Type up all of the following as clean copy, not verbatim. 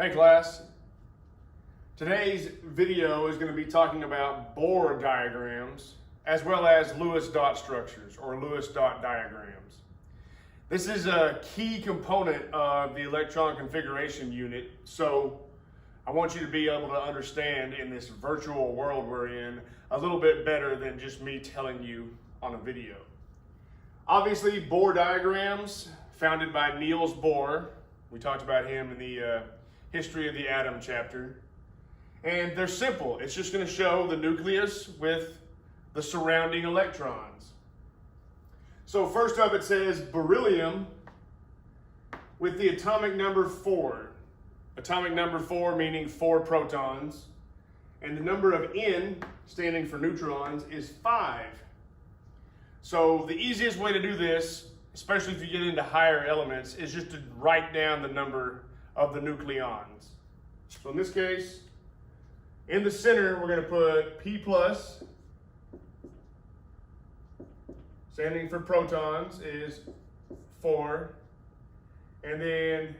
Hey class, today's video is going to be talking about Bohr diagrams as well as Lewis dot structures or Lewis dot diagrams. This is a key component of the electron configuration unit, so I want you to be able to understand in this virtual world we're in a little bit better than just me telling you on a video. Obviously, Bohr diagrams, founded by Niels Bohr. We talked about him in the History of the Atom chapter. And they're simple. It's just going to show the nucleus with the surrounding electrons. So first up it says beryllium with the atomic number 4. Atomic number 4 meaning 4 protons. And the number of N, standing for neutrons, is 5. So the easiest way to do this, especially if you get into higher elements, is just to write down the number of the nucleons. So in this case, in the center, we're going to put P plus, standing for protons, is 4. And then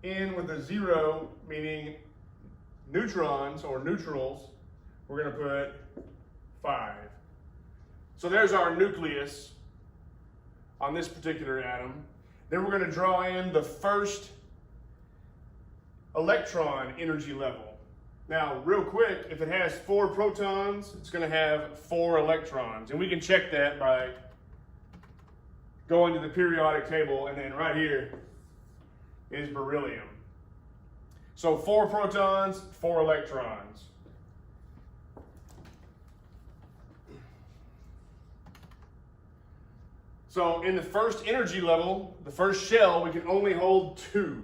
N with a 0, meaning neutrons or neutrals, we're going to put 5. So there's our nucleus on this particular atom. Then we're going to draw in the first electron energy level. Now, real quick, if it has 4 protons, it's going to have 4 electrons. And we can check that by going to the periodic table, and then right here is beryllium. So 4 protons, 4 electrons. So in the first energy level, the first shell, we can only hold 2.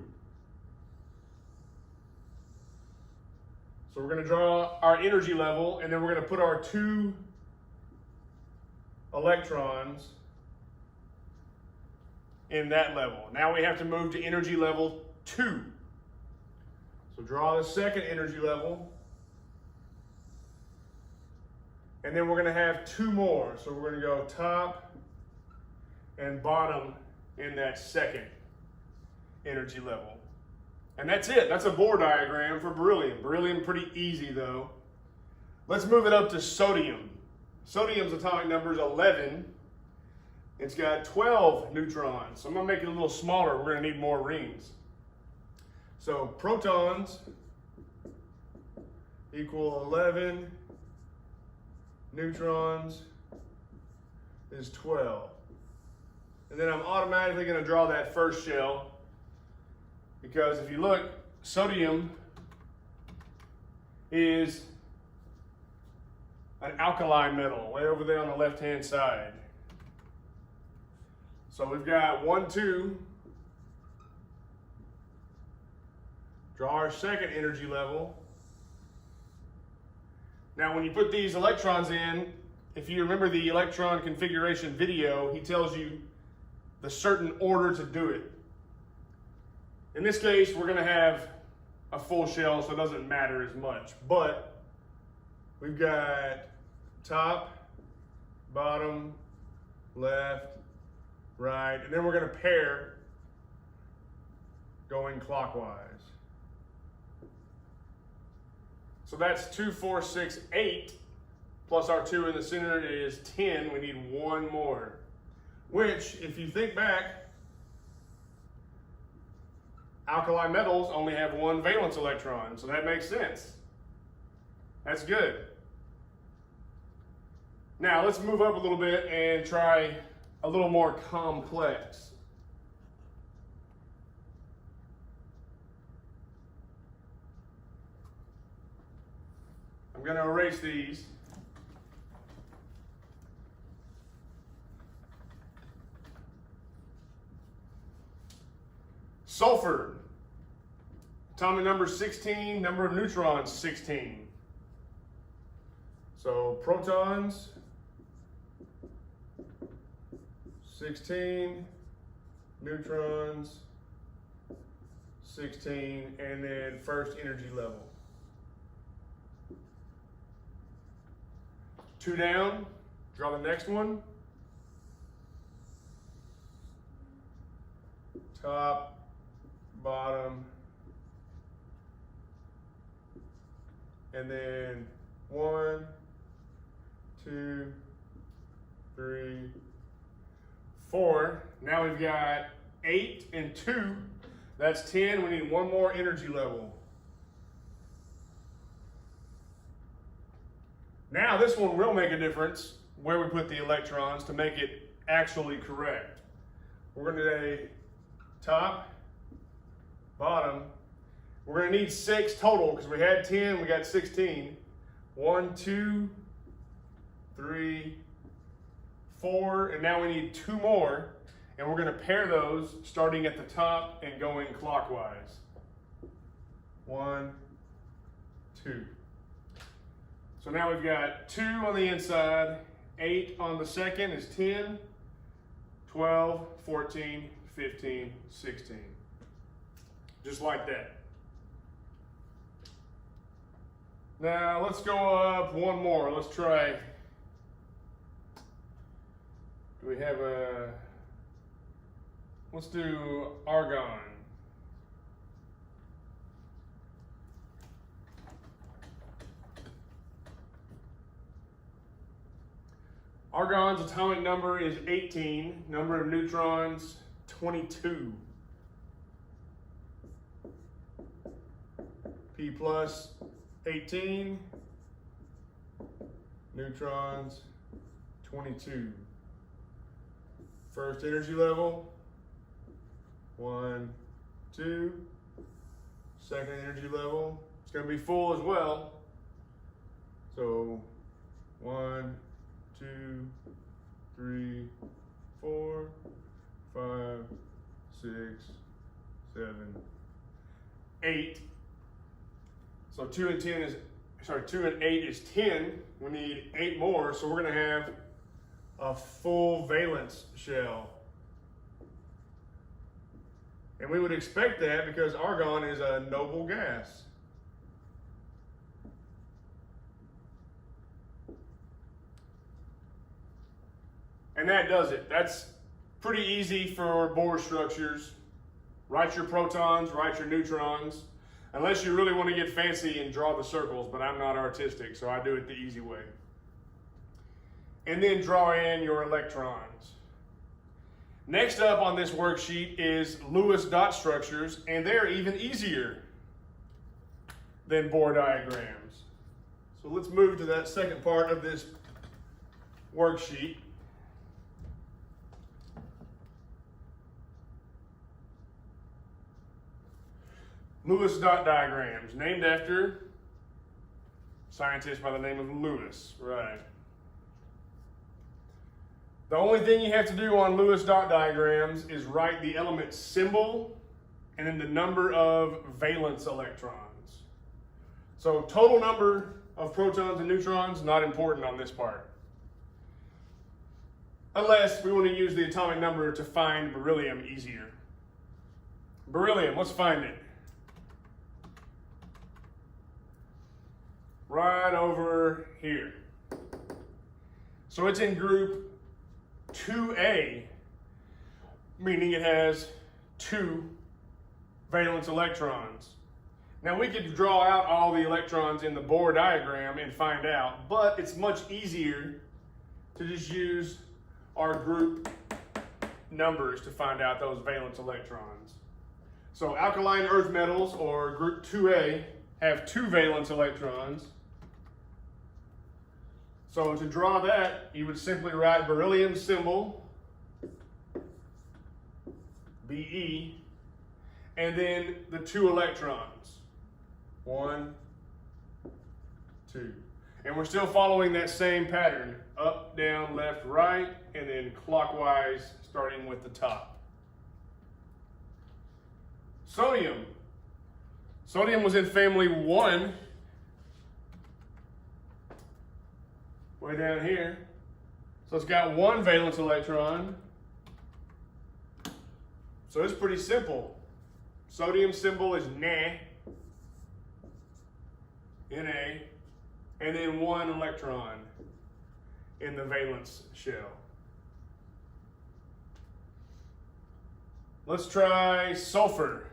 So we're going to draw our energy level, and then we're going to put our 2 electrons in that level. Now we have to move to energy level 2. So draw the second energy level. And then we're going to have 2 more. So we're going to go top and bottom in that second energy level. And that's it. That's a Bohr diagram for beryllium. Beryllium, pretty easy though. Let's move it up to sodium. Sodium's atomic number is 11. It's got 12 neutrons. So I'm going to make it a little smaller. We're going to need more rings. So protons equal 11. Neutrons is 12. And then I'm automatically going to draw that first shell, because if you look, sodium is an alkali metal way over there on the left hand side. So we've got 1, 2. Draw our second energy level. Now when you put these electrons in, if you remember the electron configuration video, he tells you the certain order to do it. In this case, we're going to have a full shell, so it doesn't matter as much. But we've got top, bottom, left, right, and then we're going to pair going clockwise. So that's 2, 4, 6, 8, plus our 2 in the center is 10. We need 1 more, which, if you think back, alkali metals only have 1 valence electron, so that makes sense. That's good. Now let's move up a little bit and try a little more complex. I'm going to erase these. Sulfur, atomic number 16, number of neutrons 16. So protons 16, neutrons 16, and then first energy level. 2 down, draw the next one. Top, bottom, and then 1, 2, 3, 4. Now we've got 8 and 2. That's 10. We need one more energy level. Now this one will make a difference where we put the electrons to make it actually correct. We're going to say top, bottom. We're going to need 6 total because we had 10, we got 16. 1, 2, 3, 4, and now we need 2 more. And we're going to pair those starting at the top and going clockwise. 1, 2. So now we've got 2 on the inside, 8 on the second is 10, 12, 14, 15, 16. Just like that. Now let's go up one more. Let's try. Do we have a... Let's do argon. Argon's atomic number is 18, number of neutrons 22. P plus 18, neutrons 22. First energy level, 1, 2. Second energy level, it's going to be full as well. So 1, 2, 3, 4, 5, 6, 7, 8. So 2 and 8 is 10. We need 8 more, so we're going to have a full valence shell. And we would expect that because argon is a noble gas. And that does it. That's pretty easy for Bohr structures. Write your protons, write your neutrons, unless you really want to get fancy and draw the circles, but I'm not artistic, so I do it the easy way. And then draw in your electrons. Next up on this worksheet is Lewis dot structures, and they're even easier than Bohr diagrams. So let's move to that second part of this worksheet. Lewis dot diagrams, named after a scientist by the name of Lewis, right? The only thing you have to do on Lewis dot diagrams is write the element symbol and then the number of valence electrons. So total number of protons and neutrons, not important on this part. Unless we want to use the atomic number to find beryllium easier. Beryllium, let's find it. Right over here. So it's in group 2A, meaning it has 2 valence electrons. Now we could draw out all the electrons in the Bohr diagram and find out, but it's much easier to just use our group numbers to find out those valence electrons. So alkaline earth metals, or group 2A, have 2 valence electrons. So to draw that, you would simply write beryllium symbol, Be, and then the 2 electrons, 1, 2. And we're still following that same pattern, up, down, left, right, and then clockwise, starting with the top. Sodium. Sodium was in family 1, way down here. So it's got 1 valence electron. So it's pretty simple. Sodium symbol is Na, Na, and then 1 electron in the valence shell. Let's try sulfur.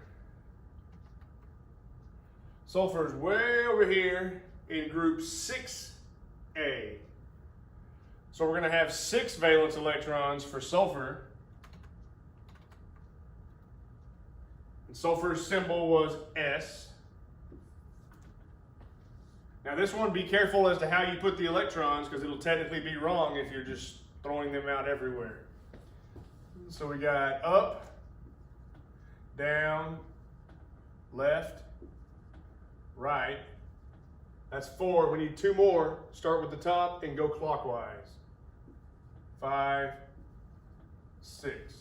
Sulfur is way over here in group 6A. So we're going to have 6 valence electrons for sulfur. And sulfur's symbol was S. Now this one, be careful as to how you put the electrons, because it'll technically be wrong if you're just throwing them out everywhere. So we got up, down, left, right. That's 4. We need 2 more. Start with the top and go clockwise. 5, 6.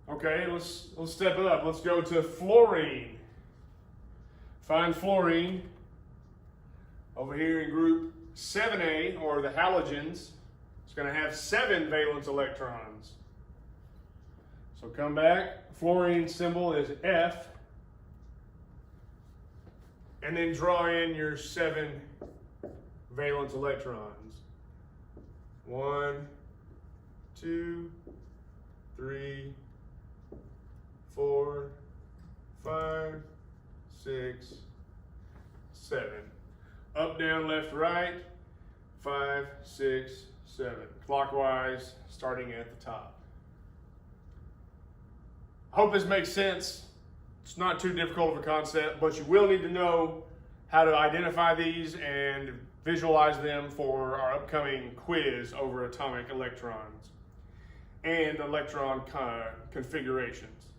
Okay, let's step it up. Let's go to fluorine. Find fluorine over here in group 7A, or the halogens. It's going to have 7 valence electrons. So come back. Fluorine symbol is F. And then draw in your 7 valence electrons. 1, 2, 3, 4, 5, 6, 7. Up, down, left, right. 5, 6, 7. Clockwise, starting at the top. I hope this makes sense. It's not too difficult of a concept, but you will need to know how to identify these and visualize them for our upcoming quiz over atomic electrons and electron configurations.